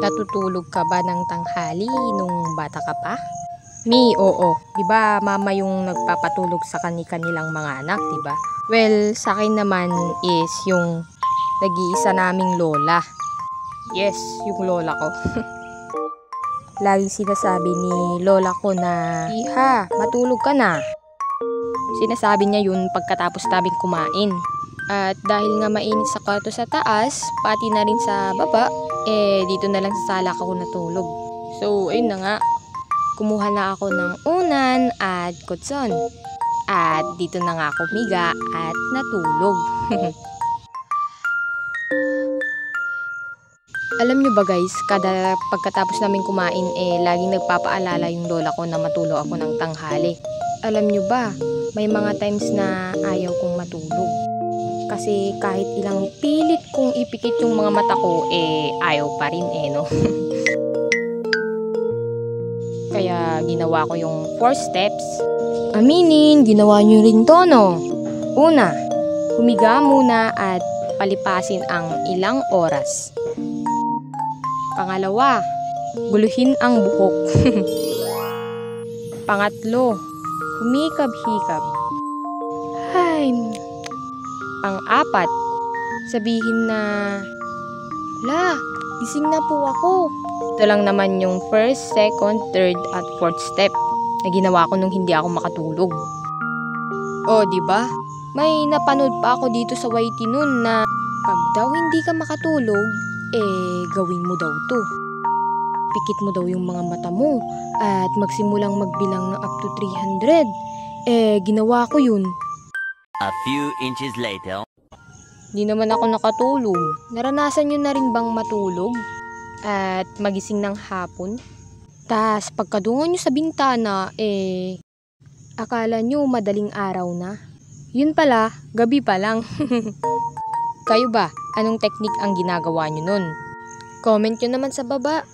Natutulog ka ba ng tanghali nung bata ka pa? Me, oo. 'Di ba mama yung nagpapatulog sa kanilang mga anak, 'di ba? Well, sa akin naman is yung nag-iisa naming lola. Yes, yung lola ko. Laging sinasabi ni lola ko na, "Iha, matulog ka na." Sinasabi niya yun pagkatapos naming kumain. At dahil nga mainit sa kwarto sa taas, pati na rin sa baba, dito na lang sa sala ako natulog. So, ayun na nga. Kumuha na ako ng unan at kutson. At dito na nga ako miga at natulog. Alam nyo ba guys, kada pagkatapos namin kumain, laging nagpapaalala yung lola ko na matulog ako ng tanghali. Alam nyo ba, may mga times na ayaw kong matulog. Kasi kahit ilang pilit kong ipikit yung mga mata ko, ayaw pa rin no. Kaya ginawa ko yung 4 steps. Aminin, ginawa nyo rin to, no? Una, humiga muna at palipasin ang ilang oras. Pangalawa, guluhin ang buhok. Pangatlo, humikab-hikab. Ay. Pang-apat, sabihin na, "La, gising na po ako." Ito lang naman yung first, second, third, at fourth step na ginawa ko nung hindi ako makatulog. O, di ba? May napanood pa ako dito sa YT noon na pag daw hindi ka makatulog, gawin mo daw to. Pikit mo daw yung mga mata mo at magsimulang magbilang ng up to 300. Ginawa ko yun. A few inches later. Di naman ako nakatulog. Naranasan nyo na rin bang matulog at magising ng hapon? Tas pagkadungan nyo sa bintana, akala nyo madaling araw na. Yun pala, gabi pa lang. Kayo ba, anong technique ang ginagawa nyo nun? Comment nyo naman sa baba.